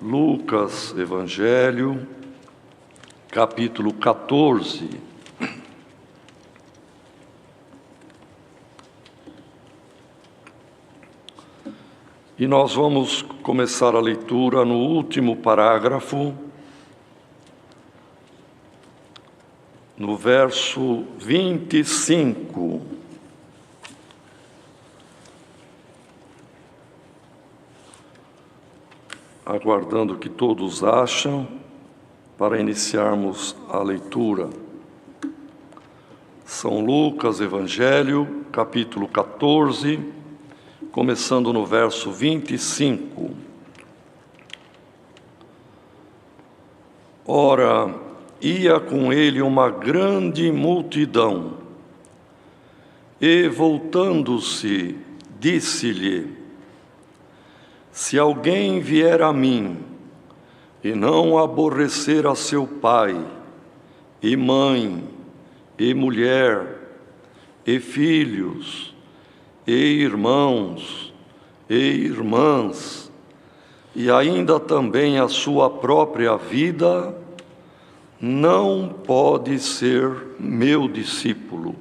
Lucas, Evangelho, capítulo 14. E nós vamos começar a leitura no último parágrafo, no verso 25. Aguardando que todos acham, para iniciarmos a leitura. São Lucas, Evangelho, capítulo 14, começando no verso 25. Ora, ia com ele uma grande multidão, e voltando-se, disse-lhe: se alguém vier a mim e não aborrecer a seu pai, e mãe, e mulher, e filhos, e irmãos, e irmãs, e ainda também a sua própria vida, não pode ser meu discípulo.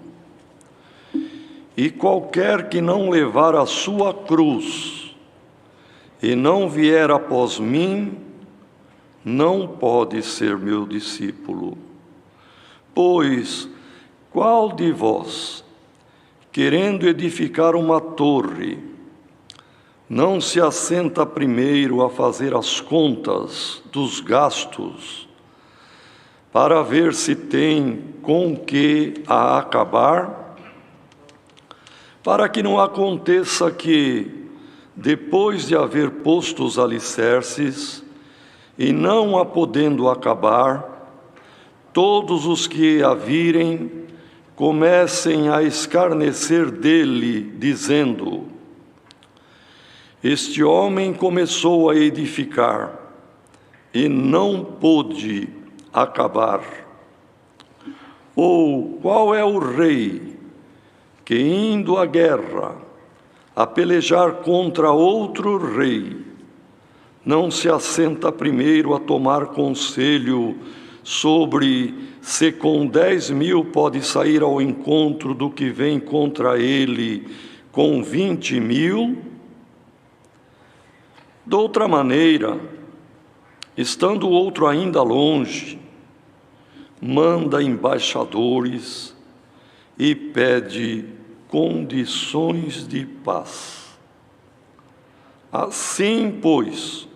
E qualquer que não levar a sua cruz e não vier após mim, não pode ser meu discípulo. Pois qual de vós, querendo edificar uma torre, não se assenta primeiro a fazer as contas dos gastos, para ver se tem com que a acabar? Para que não aconteça que, depois de haver posto os alicerces, e não a podendo acabar, todos os que a virem comecem a escarnecer dele, dizendo: este homem começou a edificar e não pôde acabar. Ou qual é o rei que, indo à guerra, a pelejar contra outro rei, não se assenta primeiro a tomar conselho sobre se com 10.000 pode sair ao encontro do que vem contra ele com 20.000? De outra maneira, estando o outro ainda longe, manda embaixadores e pede condições de paz. Assim, pois,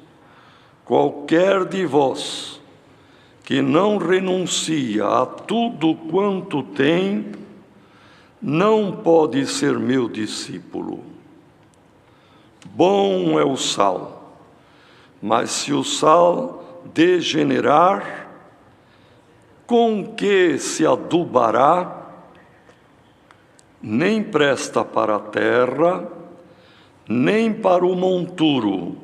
qualquer de vós que não renuncia a tudo quanto tem, não pode ser meu discípulo. Bom é o sal, mas se o sal degenerar, com que se adubará? Nem presta para a terra, nem para o monturo,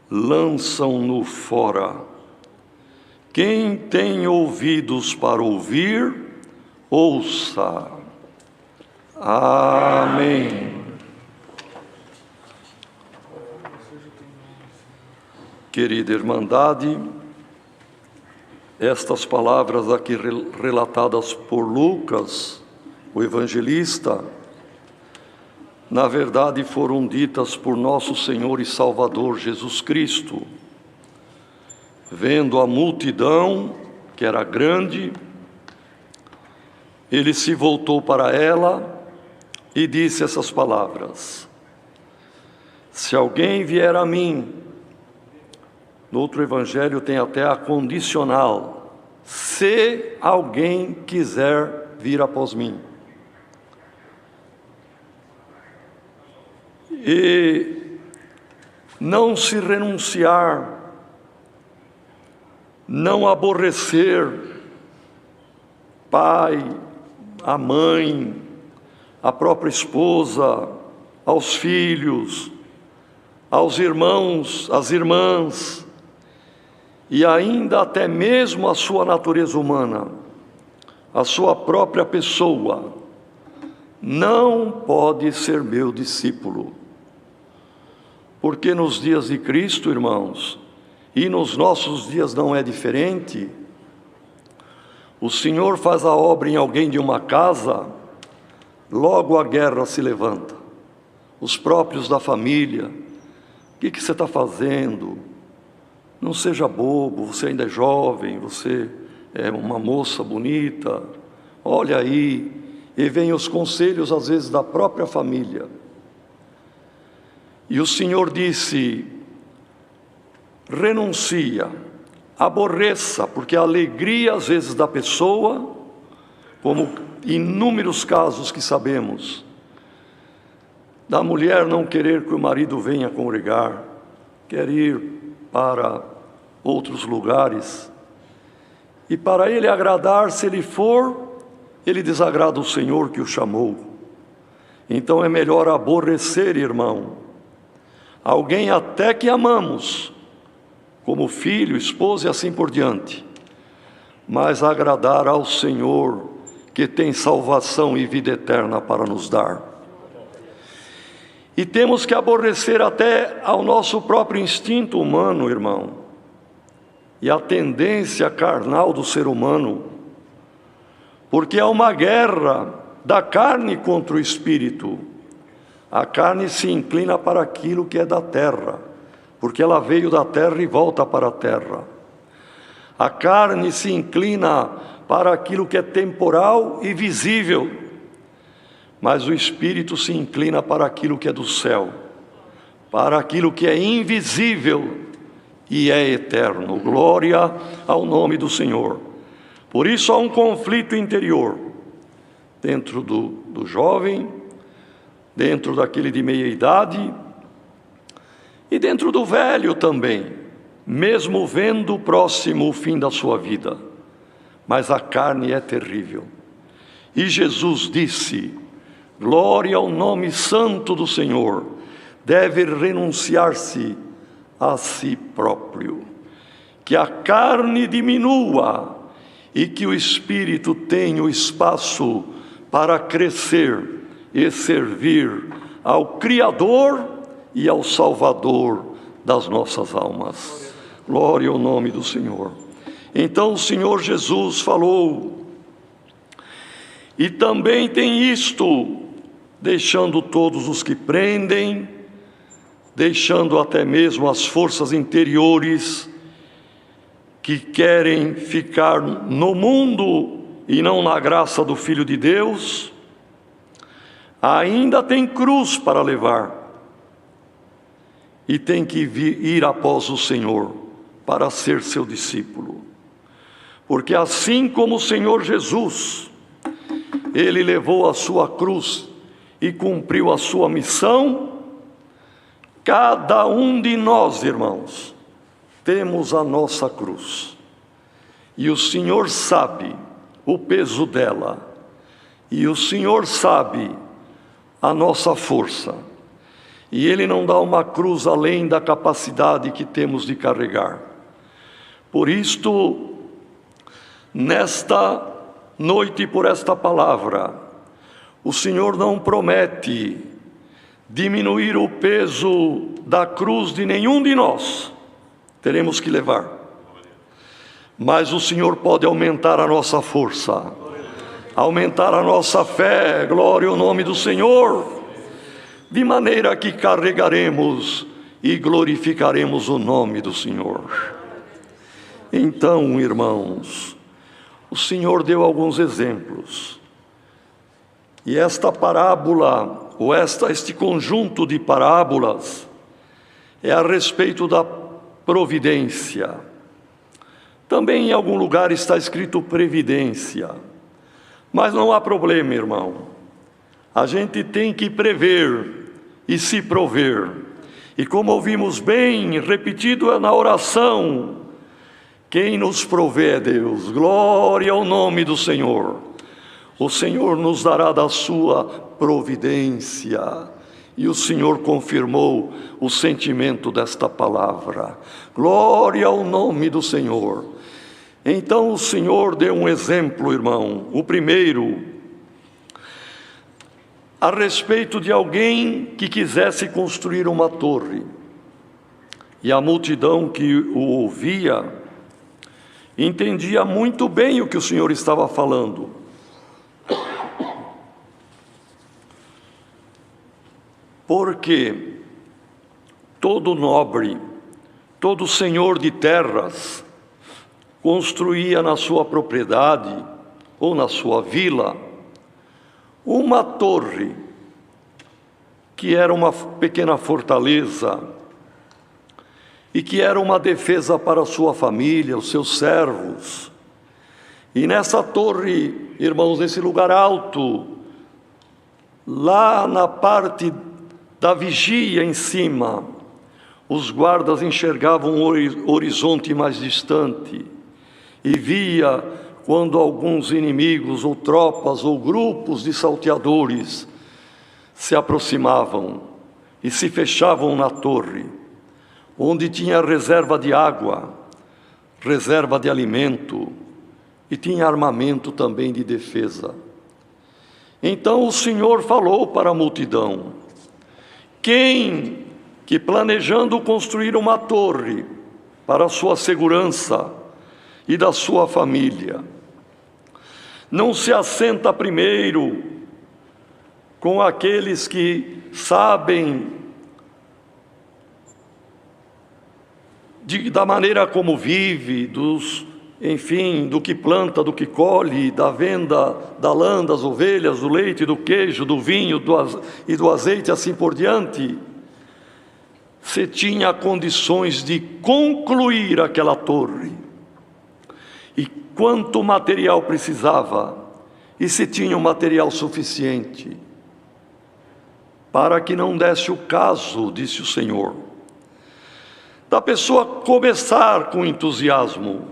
lançam-no fora. Quem tem ouvidos para ouvir, ouça. Amém. Querida Irmandade, estas palavras aqui relatadas por Lucas, o evangelista, na verdade foram ditas por nosso Senhor e Salvador Jesus Cristo. Vendo a multidão, que era grande, ele se voltou para ela e disse essas palavras: se alguém vier a mim, no outro evangelho tem até a condicional, se alguém quiser vir após mim. E não se renunciar, não aborrecer pai, a mãe, a própria esposa, aos filhos, aos irmãos, às irmãs, e ainda até mesmo a sua natureza humana, a sua própria pessoa, não pode ser meu discípulo. Porque nos dias de Cristo, irmãos, e nos nossos dias não é diferente. O Senhor faz a obra em alguém de uma casa, logo a guerra se levanta. Os próprios da família: o que você está fazendo? Não seja bobo, você ainda é jovem, você é uma moça bonita, olha aí. E vêm os conselhos, às vezes, da própria família. E o Senhor disse: renuncia, aborreça, porque a alegria, às vezes, da pessoa, como inúmeros casos que sabemos, da mulher não querer que o marido venha congregar, quer ir para outros lugares, e para ele agradar, se ele for, ele desagrada o Senhor que o chamou. Então é melhor aborrecer, irmão, alguém até que amamos, como filho, esposa e assim por diante, mas agradar ao Senhor, que tem salvação e vida eterna para nos dar. E temos que aborrecer até ao nosso próprio instinto humano, irmão, e a tendência carnal do ser humano, porque há uma guerra da carne contra o espírito. A carne se inclina para aquilo que é da terra, porque ela veio da terra e volta para a terra. A carne se inclina para aquilo que é temporal e visível, mas o espírito se inclina para aquilo que é do céu, para aquilo que é invisível e é eterno. Glória ao nome do Senhor. Por isso há um conflito interior dentro do jovem, dentro daquele de meia idade e dentro do velho também, mesmo vendo próximo o fim da sua vida. Mas a carne é terrível. E Jesus disse: glória ao nome santo do Senhor, deve renunciar-se a si próprio, que a carne diminua e que o espírito tenha o espaço para crescer e servir ao Criador e ao Salvador das nossas almas. Glória ao nome do Senhor. Então o Senhor Jesus falou: e também tem isto, deixando todos os que prendem, deixando até mesmo as forças interiores que querem ficar no mundo e não na graça do Filho de Deus, ainda tem cruz para levar e tem que ir após o Senhor para ser seu discípulo. Porque assim como o Senhor Jesus, Ele levou a sua cruz e cumpriu a sua missão, cada um de nós, irmãos, temos a nossa cruz. E o Senhor sabe o peso dela. E o Senhor sabe a nossa força. E Ele não dá uma cruz além da capacidade que temos de carregar. Por isto, nesta noite, por esta palavra, o Senhor não promete diminuir o peso da cruz de nenhum de nós. Teremos que levar. Mas o Senhor pode aumentar a nossa força, aumentar a nossa fé, glória ao nome do Senhor, de maneira que carregaremos e glorificaremos o nome do Senhor. Então, irmãos, o Senhor deu alguns exemplos. E esta parábola, ou este conjunto de parábolas, é a respeito da providência. Também em algum lugar está escrito previdência. Mas não há problema, irmão. A gente tem que prever e se prover. E como ouvimos bem, repetido na oração, quem nos provê é Deus. Glória ao nome do Senhor. O Senhor nos dará da sua providência. E o Senhor confirmou o sentimento desta palavra. Glória ao nome do Senhor. Então o Senhor deu um exemplo, irmão. O primeiro, a respeito de alguém que quisesse construir uma torre. E a multidão que o ouvia entendia muito bem o que o Senhor estava falando. Porque todo nobre, todo senhor de terras, construía na sua propriedade ou na sua vila uma torre, que era uma pequena fortaleza e que era uma defesa para a sua família, os seus servos. E nessa torre, irmãos, nesse lugar alto, lá na parte da vigia em cima, os guardas enxergavam um horizonte mais distante e via quando alguns inimigos ou tropas ou grupos de salteadores se aproximavam e se fechavam na torre, onde tinha reserva de água, reserva de alimento e tinha armamento também de defesa. Então o Senhor falou para a multidão: quem que planejando construir uma torre para a sua segurança e da sua família, não se assenta primeiro com aqueles que sabem da maneira como vive, do que planta, do que colhe, da venda da lã, das ovelhas, do leite, do queijo, do vinho e do azeite, assim por diante. Se tinha condições de concluir aquela torre, e quanto material precisava, e se tinha o material suficiente, para que não desse o caso, disse o Senhor, da pessoa começar com entusiasmo,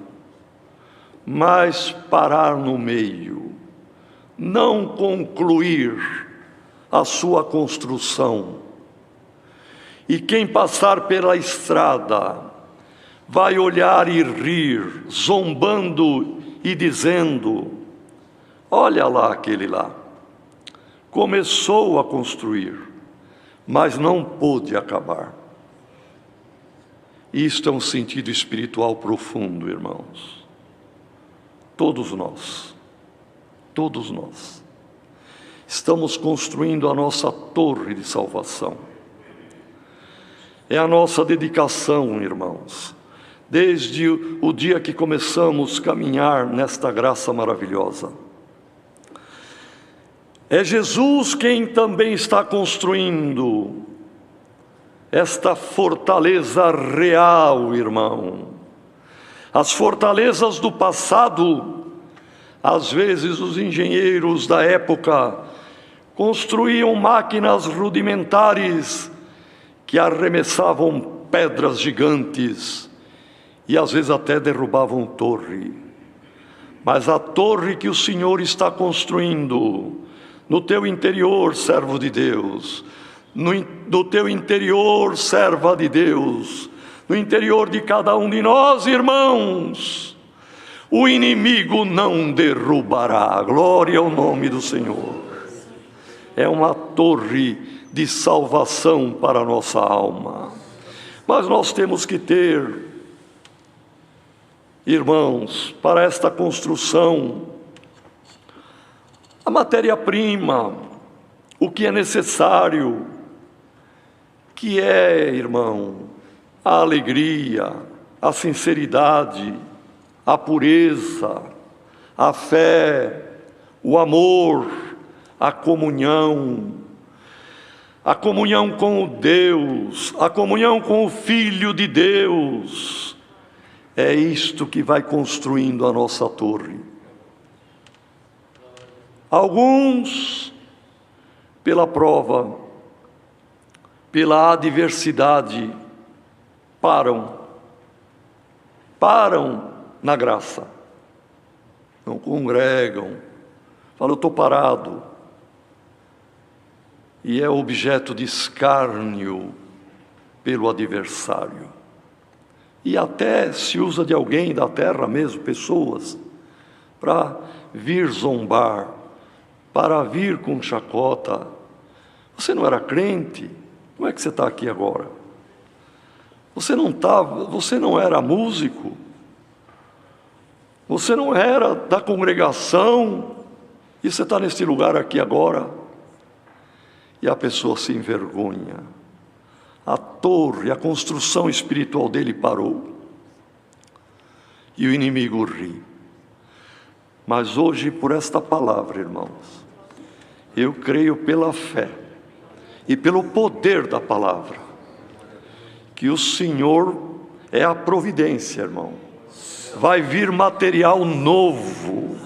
mas parar no meio, não concluir a sua construção. E quem passar pela estrada vai olhar e rir, zombando e dizendo: olha lá aquele lá, começou a construir, mas não pôde acabar. Isto é um sentido espiritual profundo, irmãos. Todos nós estamos construindo a nossa torre de salvação. É a nossa dedicação, irmãos, desde o dia que começamos a caminhar nesta graça maravilhosa. É Jesus quem também está construindo esta fortaleza real, irmão. As fortalezas do passado, às vezes os engenheiros da época construíam máquinas rudimentares que arremessavam pedras gigantes e às vezes até derrubavam torre. Mas a torre que o Senhor está construindo no teu interior, servo de Deus, no teu interior, serva de Deus, no interior de cada um de nós, irmãos, o inimigo não derrubará. Glória ao nome do Senhor. É uma torre de salvação para a nossa alma. Mas nós temos que ter, irmãos, para esta construção, a matéria-prima, o que é necessário, que é, irmão, a alegria, a sinceridade, a pureza, a fé, o amor, a comunhão com o Deus, a comunhão com o Filho de Deus. É isto que vai construindo a nossa torre. Alguns, pela prova, pela adversidade, param na graça, não congregam, falam: eu estou parado, e é objeto de escárnio pelo adversário. E até se usa de alguém da terra mesmo, pessoas, para vir zombar, para vir com chacota. Você não era crente? Como é que você está aqui agora? Você não era músico, você não era da congregação, e você está nesse lugar aqui agora, e a pessoa se envergonha. A torre, a construção espiritual dele parou, e o inimigo ri. Mas hoje, por esta palavra, irmãos, eu creio pela fé e pelo poder da palavra, que o Senhor é a providência, irmão. Vai vir material novo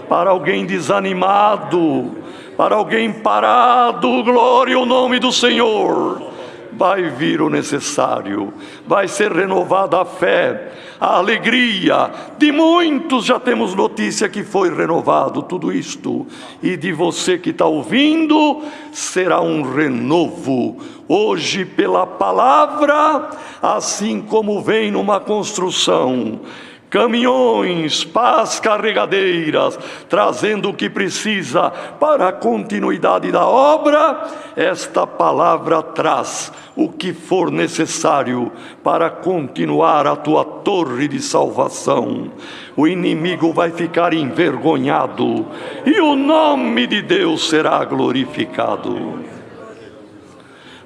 para alguém desanimado, para alguém parado. Glória ao nome do Senhor. Vai vir o necessário, vai ser renovada a fé, a alegria. De muitos já temos notícia que foi renovado tudo isto, e de você que está ouvindo, será um renovo. Hoje, pela palavra, assim como vem numa construção, caminhões, pás carregadeiras, trazendo o que precisa para a continuidade da obra, esta palavra traz o que for necessário para continuar a tua torre de salvação. O inimigo vai ficar envergonhado e o nome de Deus será glorificado.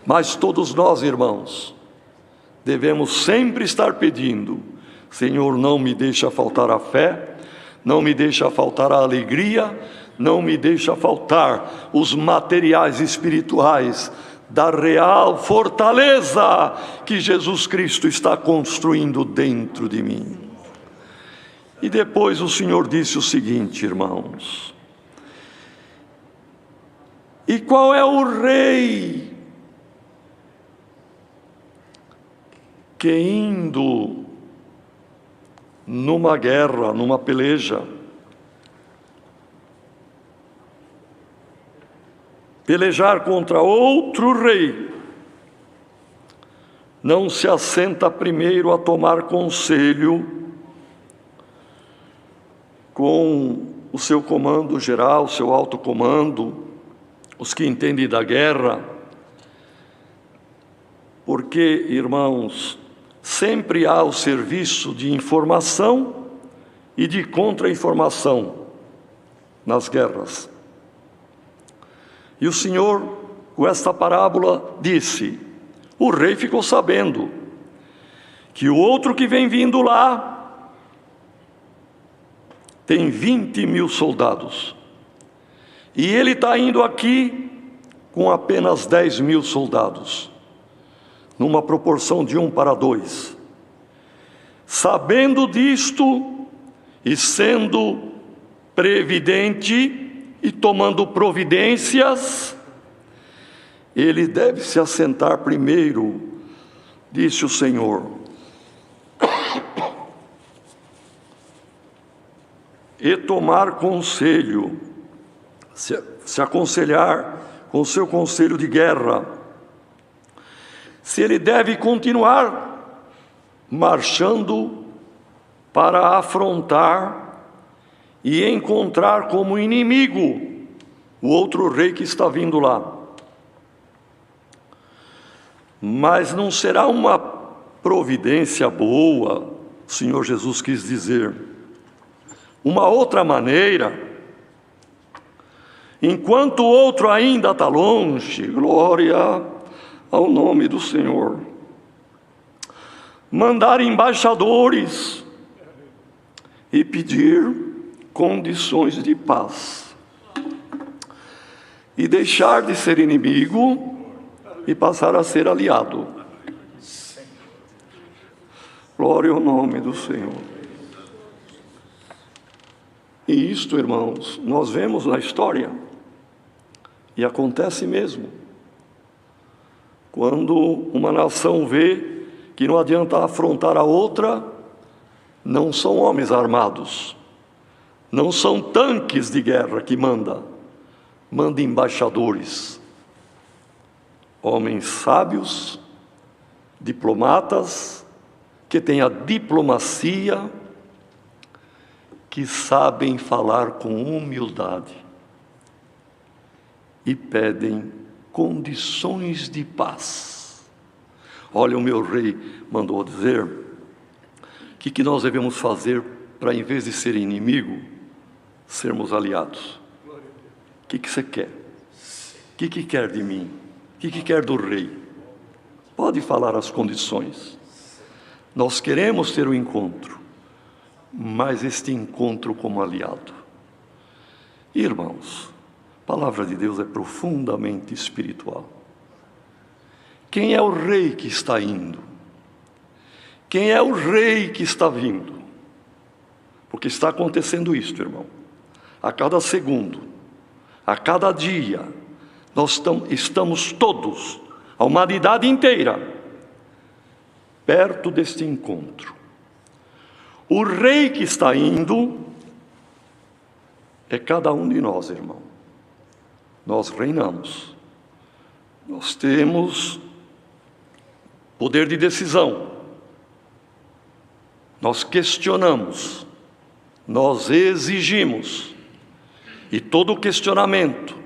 Mas todos nós, irmãos, devemos sempre estar pedindo: Senhor, não me deixa faltar a fé, não me deixa faltar a alegria, não me deixa faltar os materiais espirituais da real fortaleza que Jesus Cristo está construindo dentro de mim. E depois o Senhor disse o seguinte, irmãos: e qual é o rei que indo numa guerra, numa peleja, pelejar contra outro rei, não se assenta primeiro a tomar conselho com o seu comando geral, o seu alto comando, os que entendem da guerra? Porque, irmãos, sempre há o serviço de informação e de contra-informação nas guerras. E o Senhor, com esta parábola, disse: o rei ficou sabendo que o outro que vem vindo lá tem 20.000 soldados, e ele está indo aqui com apenas 10.000 soldados, numa proporção de 1:2. Sabendo disto e sendo previdente e tomando providências, ele deve se assentar primeiro, disse o Senhor, e tomar conselho, se aconselhar com o seu conselho de guerra, se ele deve continuar marchando para afrontar e encontrar como inimigo o outro rei que está vindo lá. Mas não será uma providência boa, o Senhor Jesus quis dizer, uma outra maneira, enquanto o outro ainda está longe, glória ao nome do Senhor, mandar embaixadores e pedir condições de paz, e deixar de ser inimigo e passar a ser aliado. Glória ao nome do Senhor. E isto, irmãos, nós vemos na história, e acontece mesmo. Quando uma nação vê que não adianta afrontar a outra, não são homens armados, não são tanques de guerra que manda embaixadores, homens sábios, diplomatas, que têm a diplomacia, que sabem falar com humildade e pedem condições de paz. Olha, o meu rei mandou dizer, o que nós devemos fazer para, em vez de ser inimigo, sermos aliados? O que você quer? O que quer de mim? O que quer do rei? Pode falar as condições. Nós queremos ter o encontro, mas este encontro como aliado. Irmãos, a palavra de Deus é profundamente espiritual. Quem é o rei que está indo? Quem é o rei que está vindo? Porque está acontecendo isto, irmão. A cada segundo, a cada dia, nós estamos todos, a humanidade inteira, perto deste encontro. O rei que está indo é cada um de nós, irmão. Nós reinamos. Nós temos poder de decisão. Nós questionamos. Nós exigimos. E todo questionamento,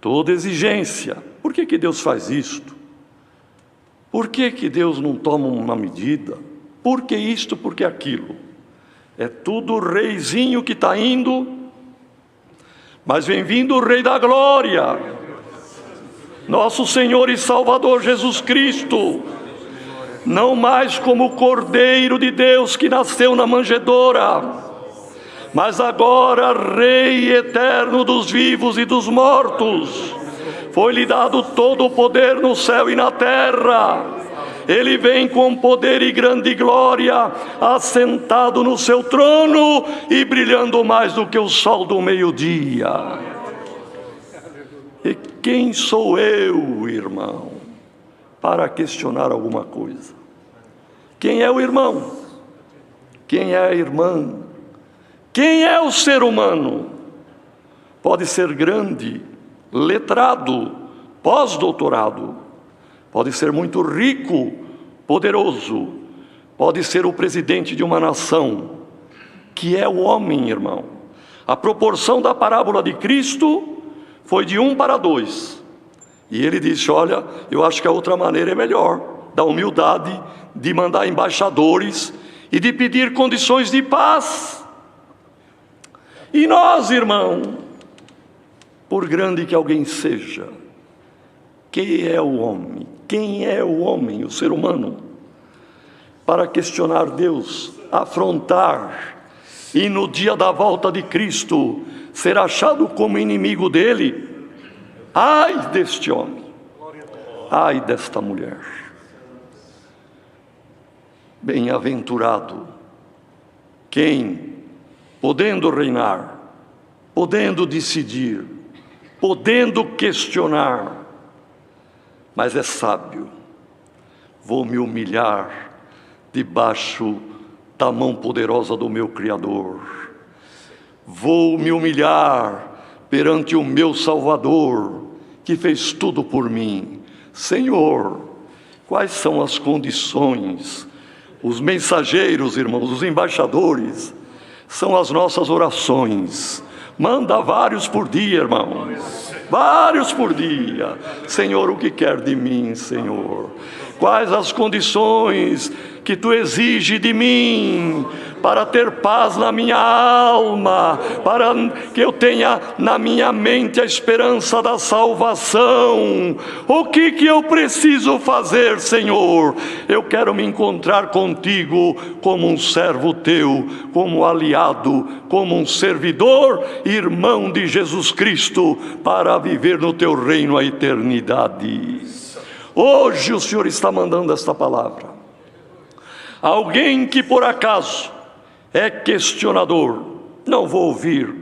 toda exigência, por que Deus faz isto? Por que Deus não toma uma medida? Por que isto, por que aquilo? É tudo o reizinho que está indo, mas vem vindo o Rei da Glória, nosso Senhor e Salvador Jesus Cristo, não mais como o Cordeiro de Deus que nasceu na manjedoura, mas agora Rei eterno dos vivos e dos mortos. Foi-lhe dado todo o poder no céu e na terra. Ele vem com poder e grande glória, assentado no seu trono e brilhando mais do que o sol do meio-dia. E quem sou eu, irmão, para questionar alguma coisa? Quem é o irmão? Quem é a irmã? Quem é o ser humano? Pode ser grande, letrado, pós-doutorado, pode ser muito rico, poderoso, pode ser o presidente de uma nação, que é o homem, irmão. A proporção da parábola de Cristo foi de 1 para 2, e ele disse, olha, eu acho que a outra maneira é melhor, da humildade, de mandar embaixadores e de pedir condições de paz. E nós, irmão, por grande que alguém seja, quem é o homem? Quem é o homem, o ser humano? Para questionar Deus, afrontar, e no dia da volta de Cristo, ser achado como inimigo dele? Ai deste homem, ai desta mulher. Bem-aventurado quem, podendo reinar, podendo decidir, podendo questionar, mas é sábio. Vou me humilhar debaixo da mão poderosa do meu Criador. Vou me humilhar perante o meu Salvador, que fez tudo por mim. Senhor, quais são as condições? Os mensageiros, irmãos, os embaixadores, são as nossas orações. Manda vários por dia, irmãos. Vários por dia. Senhor, o que quer de mim, Senhor? Quais as condições que Tu exiges de mim para ter paz na minha alma, para que eu tenha na minha mente a esperança da salvação? O que eu preciso fazer, Senhor? Eu quero me encontrar contigo como um servo Teu, como aliado, como um servidor, irmão de Jesus Cristo, para viver no Teu reino a eternidade. Hoje o Senhor está mandando esta palavra. Alguém que por acaso é questionador, não vou ouvir,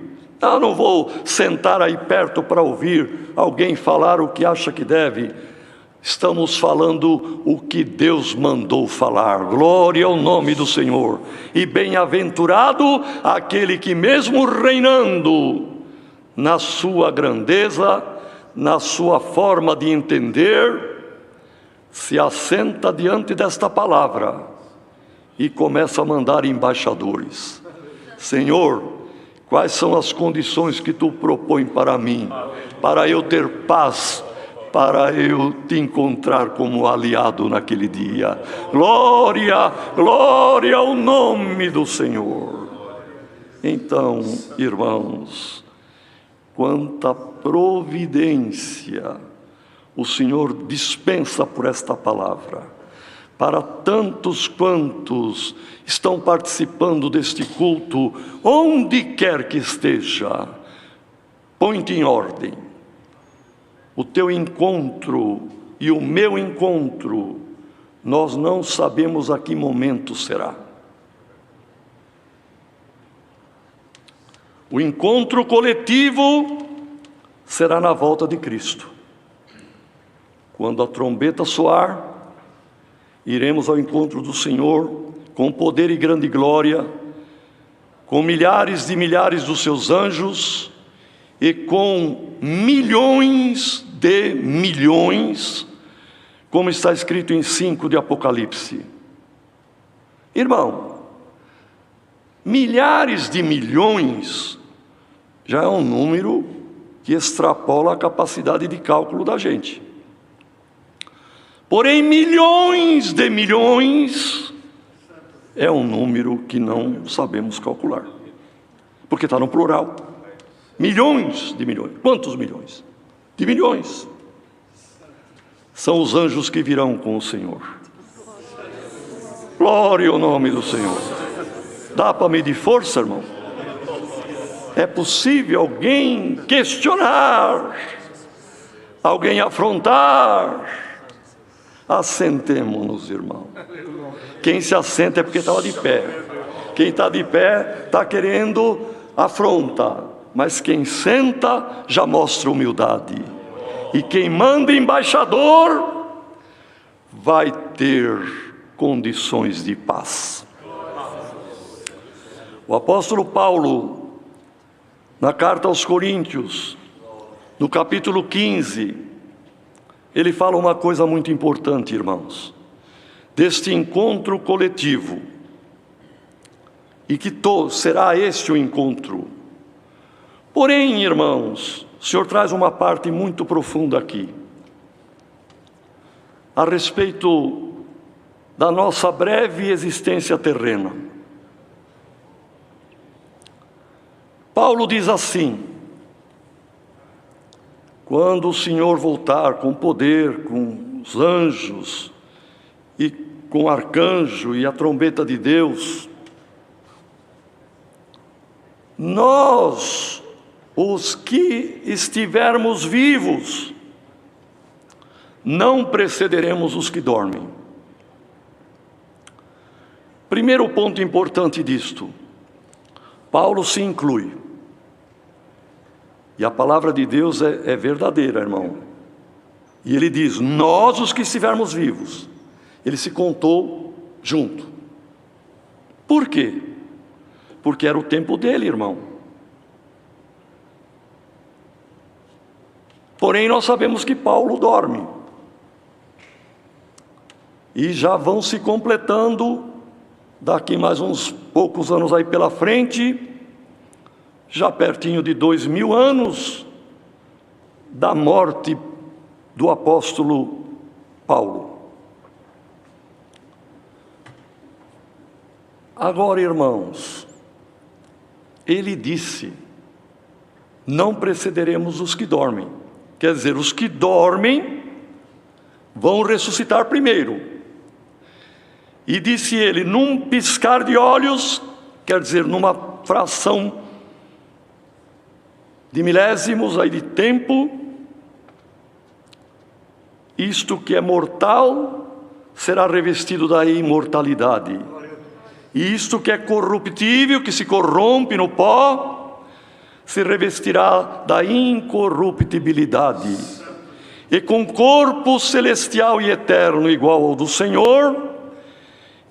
não vou sentar aí perto para ouvir alguém falar o que acha que deve. Estamos falando o que Deus mandou falar. Glória ao nome do Senhor. E bem-aventurado aquele que mesmo reinando na sua grandeza, na sua forma de entender, se assenta diante desta palavra e começa a mandar embaixadores. Senhor, quais são as condições que Tu propões para mim, para eu ter paz para eu te encontrar como aliado naquele dia. Glória, glória ao nome do Senhor. Então, irmãos, quanta providência o Senhor dispensa por esta palavra, para tantos quantos estão participando deste culto, onde quer que esteja. Põe-te em ordem. O teu encontro e o meu encontro, nós não sabemos a que momento será. O encontro coletivo será na volta de Cristo. Quando a trombeta soar, iremos ao encontro do Senhor com poder e grande glória, com milhares de milhares dos seus anjos e com milhões de milhões, como está escrito em 5 de Apocalipse. Irmão, milhares de milhões já é um número que extrapola a capacidade de cálculo da gente. Porém, milhões de milhões é um número que não sabemos calcular, porque está no plural. Milhões de milhões. Quantos milhões? De milhões. São os anjos que virão com o Senhor. Glória ao nome do Senhor. Dá para medir força, irmão? É possível alguém questionar, alguém afrontar? Assentemo-nos, irmão. Quem se assenta é porque estava de pé. Quem está de pé está querendo afronta. Mas quem senta já mostra humildade. E quem manda embaixador vai ter condições de paz. O apóstolo Paulo, na carta aos Coríntios, no capítulo 15, ele fala uma coisa muito importante, irmãos, deste encontro coletivo, e que será este o encontro. Porém, irmãos, o Senhor traz uma parte muito profunda aqui, a respeito da nossa breve existência terrena. Paulo diz assim: quando o Senhor voltar com poder, com os anjos, e com o arcanjo e a trombeta de Deus, nós, os que estivermos vivos, não precederemos os que dormem. Primeiro ponto importante disto, Paulo se inclui. E a palavra de Deus é verdadeira, irmão. E ele diz, nós os que estivermos vivos. Ele se contou junto. Por quê? Porque era o tempo dele, irmão. Porém, nós sabemos que Paulo dorme. E já vão se completando, daqui mais uns poucos anos aí pela frente, já pertinho de 2000 anos da morte do apóstolo Paulo. Agora, irmãos, ele disse, não precederemos os que dormem. Quer dizer, os que dormem vão ressuscitar primeiro. E disse ele, num piscar de olhos, quer dizer, numa fração de milésimos aí de tempo, isto que é mortal será revestido da imortalidade. E isto que é corruptível, que se corrompe no pó, se revestirá da incorruptibilidade. E com corpo celestial e eterno igual ao do Senhor,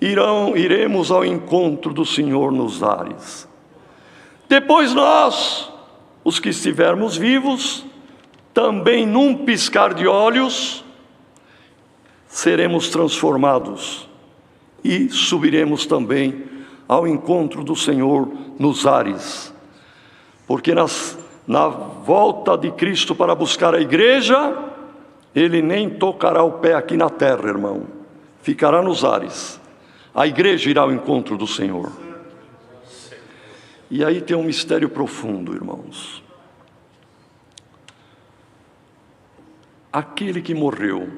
iremos ao encontro do Senhor nos ares. Depois nós, os que estivermos vivos, também num piscar de olhos, seremos transformados e subiremos também ao encontro do Senhor nos ares. Porque na volta de Cristo para buscar a igreja, ele nem tocará o pé aqui na terra, irmão, ficará nos ares. A igreja irá ao encontro do Senhor. E aí tem um mistério profundo, irmãos. Aquele que morreu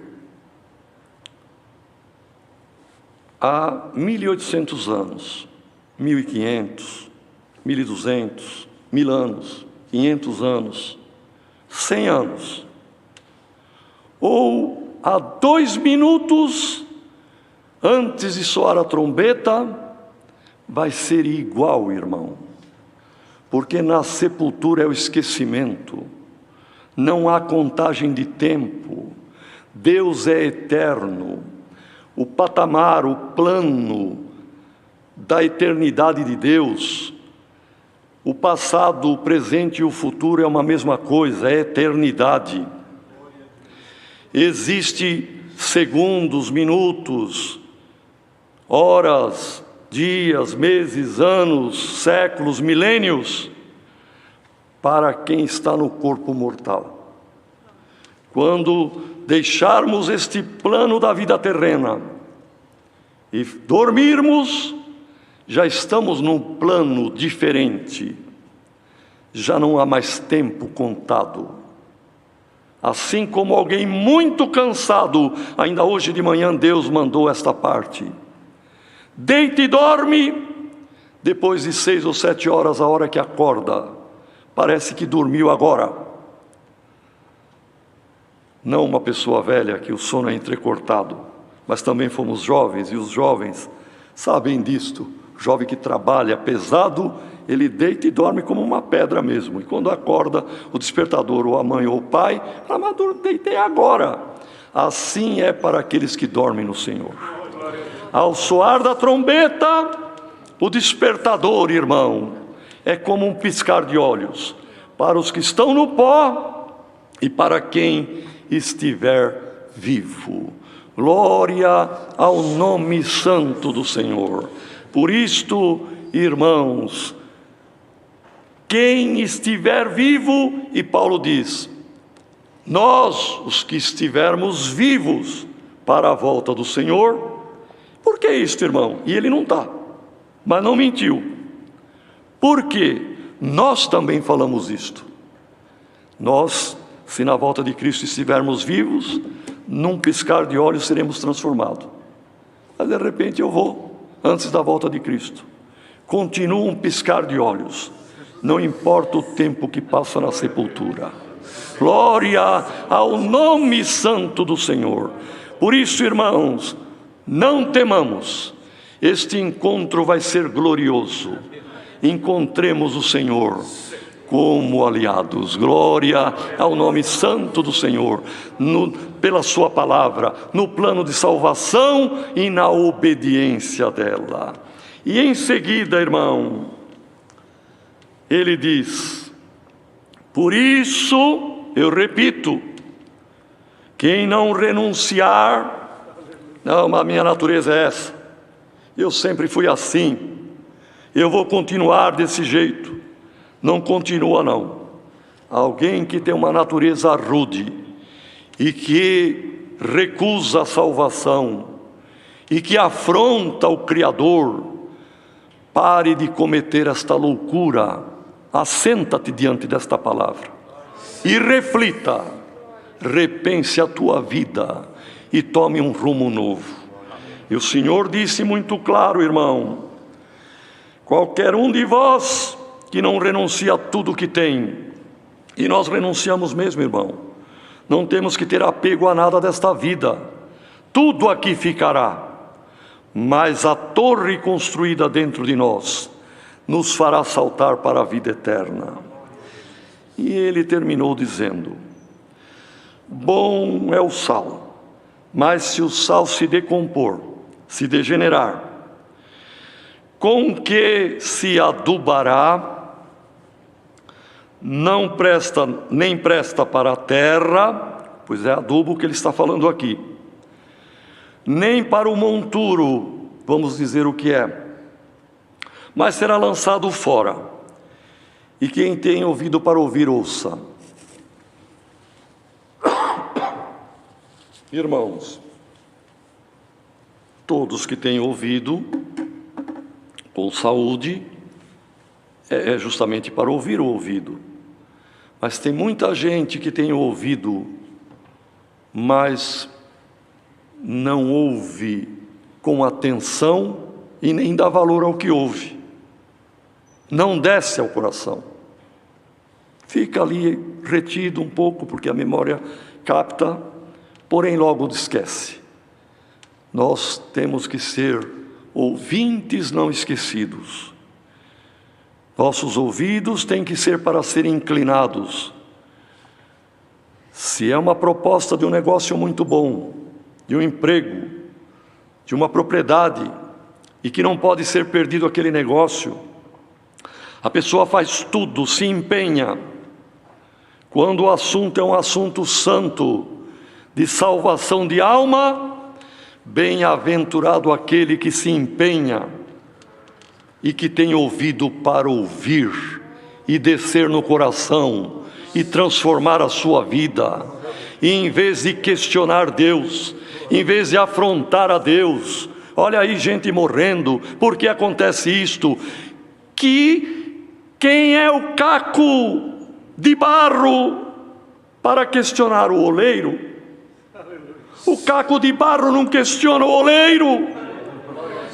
há 1800 anos, 1500, 1200, 1000 anos, 500 anos, 100 anos, ou há 2 minutos antes de soar a trombeta, vai ser igual, irmão, porque na sepultura é o esquecimento, não há contagem de tempo, Deus é eterno, o patamar, o plano da eternidade de Deus, o passado, o presente e o futuro é uma mesma coisa, é eternidade. Existe segundos, minutos, horas, dias, meses, anos, séculos, milênios, para quem está no corpo mortal. Quando deixarmos este plano da vida terrena e dormirmos, já estamos num plano diferente, já não há mais tempo contado. Assim como alguém muito cansado, ainda hoje de manhã Deus mandou esta parte: deita e dorme, depois de 6 ou 7 horas, a hora que acorda, parece que dormiu agora. Não uma pessoa velha que o sono é entrecortado, mas também fomos jovens, e os jovens sabem disto. O jovem que trabalha pesado, ele deita e dorme como uma pedra mesmo, e quando acorda, o despertador, ou a mãe ou o pai, fala: mas deitei agora. Assim é para aqueles que dormem no Senhor. Ao soar da trombeta, o despertador, irmão, é como um piscar de olhos, para os que estão no pó e para quem estiver vivo. Glória ao nome santo do Senhor. Por isto, irmãos, quem estiver vivo, e Paulo diz, nós, os que estivermos vivos para a volta do Senhor. Por que isto, irmão? E ele não está, mas não mentiu. Porque nós também falamos isto. Nós, se na volta de Cristo estivermos vivos, num piscar de olhos seremos transformados. Mas de repente eu vou, antes da volta de Cristo. Continua um piscar de olhos. Não importa o tempo que passa na sepultura. Glória ao nome santo do Senhor. Por isso, irmãos, não temamos. Este encontro vai ser glorioso. Encontremos o Senhor como aliados. Glória ao nome santo do Senhor, pela sua palavra, no plano de salvação e na obediência dela. E em seguida, irmão, ele diz, por isso, eu repito, quem não renunciar, não, a minha natureza é essa, eu sempre fui assim, eu vou continuar desse jeito. Não continua não. Alguém que tem uma natureza rude e que recusa a salvação e que afronta o Criador, pare de cometer esta loucura. Assenta-te diante desta palavra e reflita, repense a tua vida e tome um rumo novo. E o Senhor disse muito claro, irmão, qualquer um de vós que não renuncia a tudo que tem, e nós renunciamos mesmo, irmão, não temos que ter apego a nada desta vida, tudo aqui ficará, mas a torre construída dentro de nós nos fará saltar para a vida eterna. E ele terminou dizendo, bom é o sal, mas se o sal se decompor, se degenerar, com que se adubará, não presta, nem presta para a terra, pois é adubo que ele está falando aqui, nem para o monturo, vamos dizer o que é, mas será lançado fora. E quem tem ouvido para ouvir, ouça. Irmãos, todos que têm ouvido com saúde, é justamente para ouvir o ouvido. Mas tem muita gente que tem ouvido, mas não ouve com atenção e nem dá valor ao que ouve. Não desce ao coração. Fica ali retido um pouco, porque a memória capta, porém logo esquece. Nós temos que ser ouvintes não esquecidos. Nossos ouvidos têm que ser para serem inclinados. Se é uma proposta de um negócio muito bom, de um emprego, de uma propriedade, e que não pode ser perdido aquele negócio, a pessoa faz tudo, se empenha. Quando o assunto é um assunto santo, de salvação de alma, bem-aventurado aquele que se empenha e que tem ouvido para ouvir e descer no coração e transformar a sua vida. E em vez de questionar Deus, em vez de afrontar a Deus, olha aí gente morrendo, por que acontece isto? Quem é o caco de barro para questionar o oleiro? O caco de barro não questiona o oleiro.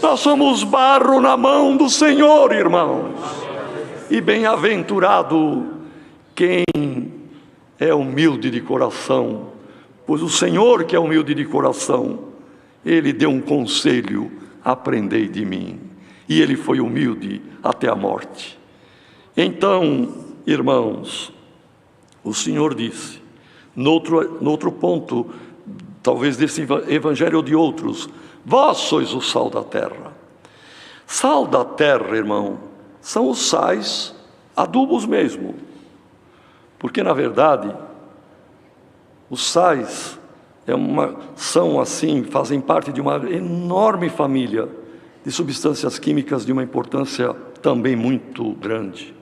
Nós somos barro na mão do Senhor, irmãos. E bem-aventurado quem é humilde de coração, pois o Senhor que é humilde de coração, Ele deu um conselho: aprendei de mim. E Ele foi humilde até a morte. Então, irmãos, o Senhor disse, no outro ponto, talvez desse evangelho ou de outros: vós sois o sal da terra. Sal da terra, irmão, são os sais, adubos mesmo. Porque, na verdade, os sais são assim, fazem parte de uma enorme família de substâncias químicas de uma importância também muito grande.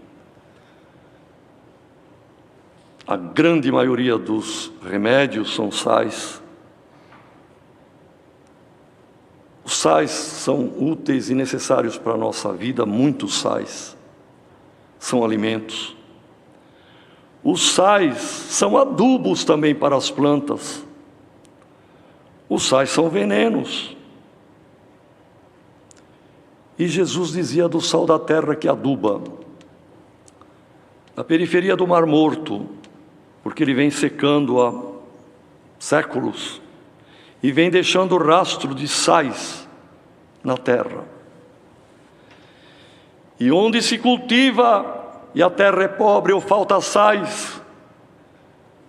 A grande maioria dos remédios são sais. Os sais são úteis e necessários para a nossa vida, muitos sais são alimentos. Os sais são adubos também para as plantas. Os sais são venenos. E Jesus dizia do sal da terra que aduba. Na periferia do Mar Morto, porque ele vem secando há séculos, e vem deixando rastro de sais na terra. E onde se cultiva e a terra é pobre ou falta sais,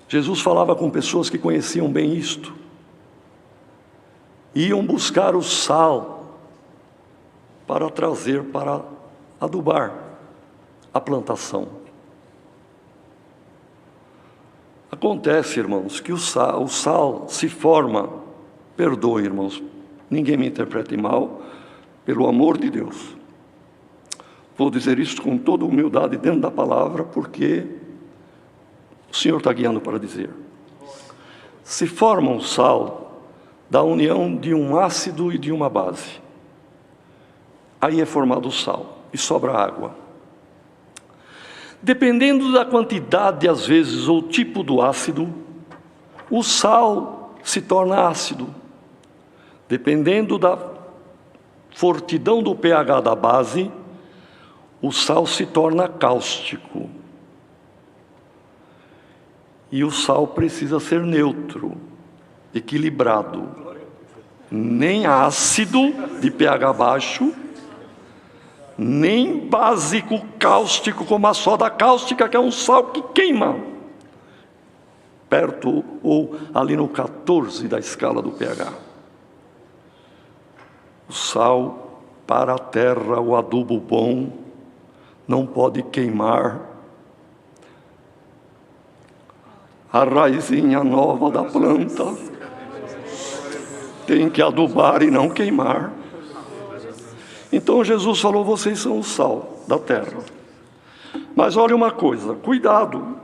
Jesus falava com pessoas que conheciam bem isto. Iam buscar o sal para trazer, para adubar a plantação. Acontece, irmãos, que o sal se forma, perdoe, irmãos, ninguém me interprete mal, pelo amor de Deus. Vou dizer isso com toda humildade dentro da palavra, porque o Senhor está guiando para dizer. Se forma um sal da união de um ácido e de uma base. Aí é formado o sal e sobra água. Dependendo da quantidade, às vezes, ou tipo do ácido, o sal se torna ácido. Dependendo da fortidão do pH da base, o sal se torna cáustico. E o sal precisa ser neutro, equilibrado. Nem ácido de pH baixo, nem básico cáustico, como a soda cáustica, que é um sal que queima. Perto ou ali no 14 da escala do pH. O sal para a terra, o adubo bom, não pode queimar a raizinha nova da planta. Tem que adubar e não queimar. Então Jesus falou: vocês são o sal da terra. Mas olha uma coisa, cuidado.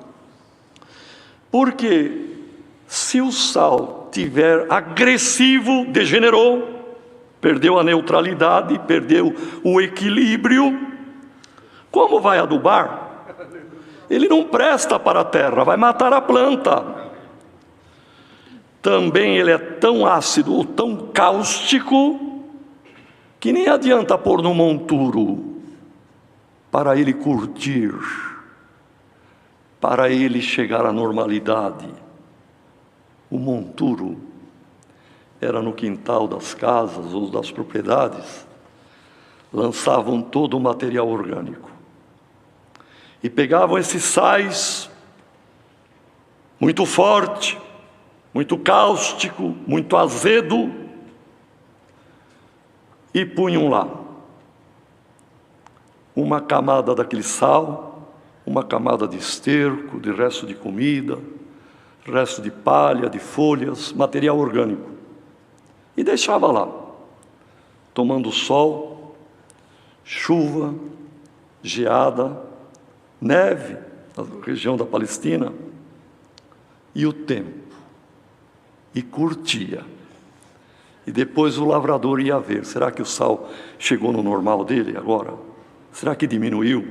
Porque se o sal tiver agressivo, degenerou, perdeu a neutralidade, perdeu o equilíbrio, como vai adubar? Ele não presta para a terra, vai matar a planta. Também ele é tão ácido ou tão cáustico que nem adianta pôr no monturo para ele curtir, para ele chegar à normalidade. O monturo era no quintal das casas ou das propriedades, lançavam todo o material orgânico e pegavam esses sais muito forte, muito cáustico, muito azedo, e punham lá uma camada daquele sal, uma camada de esterco, de resto de comida, resto de palha, de folhas, material orgânico, e deixava lá, tomando sol, chuva, geada, neve, na região da Palestina, e o tempo, e curtia. E depois o lavrador ia ver, será que o sal chegou no normal dele agora? Será que diminuiu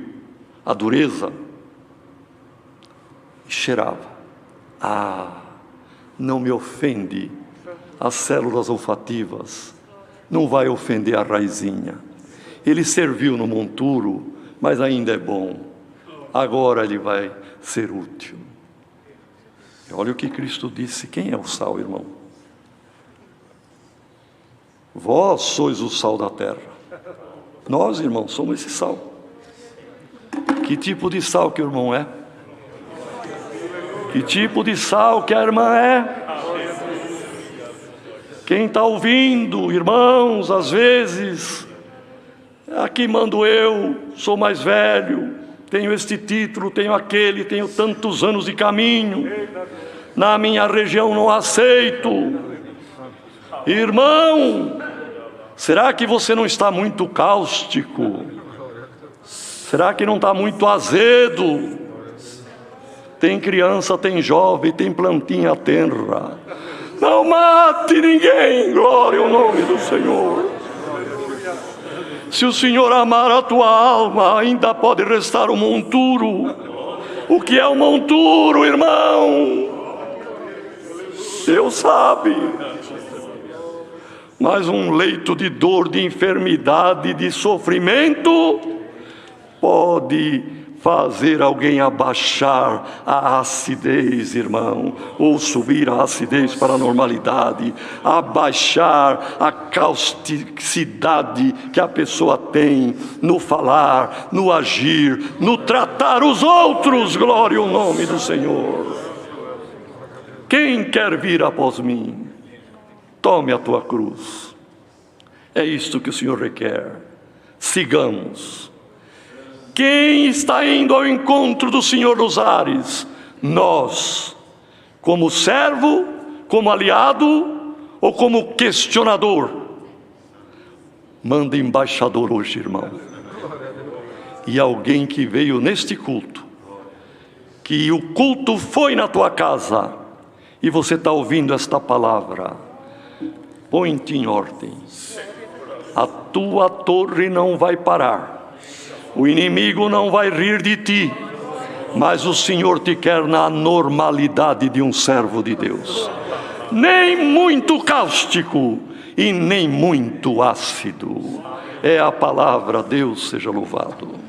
a dureza? E cheirava. Não me ofende as células olfativas, não vai ofender a raizinha. Ele serviu no monturo, mas ainda é bom. Agora ele vai ser útil. E olha o que Cristo disse, quem é o sal, irmão? Vós sois o sal da terra. Nós, irmãos, somos esse sal. Que tipo de sal que o irmão é? Que tipo de sal que a irmã é? Quem está ouvindo, irmãos, às vezes, aqui mando eu, sou mais velho, tenho este título, tenho aquele, tenho tantos anos de caminho, na minha região não aceito. Irmão, será que você não está muito cáustico? Será que não está muito azedo? Tem criança, tem jovem, tem plantinha tenra. Não mate ninguém, glória ao nome do Senhor. Se o Senhor amar a tua alma, ainda pode restar o monturo. O que é o monturo, irmão? Deus sabe. Mas um leito de dor, de enfermidade, de sofrimento, pode fazer alguém abaixar a acidez, irmão, ou subir a acidez para a normalidade, abaixar a causticidade que a pessoa tem no falar, no agir, no tratar os outros, glória ao nome do Senhor. Quem quer vir após mim, tome a tua cruz. É isto que o Senhor requer. Sigamos. Quem está indo ao encontro do Senhor dos ares? Nós, como servo, como aliado ou como questionador? Manda embaixador hoje, irmão. E alguém que veio neste culto, que o culto foi na tua casa, e você está ouvindo esta palavra, põe-te em ordem. A tua torre não vai parar. O inimigo não vai rir de ti, mas o Senhor te quer na normalidade de um servo de Deus. Nem muito cáustico e nem muito ácido. É a palavra, Deus seja louvado.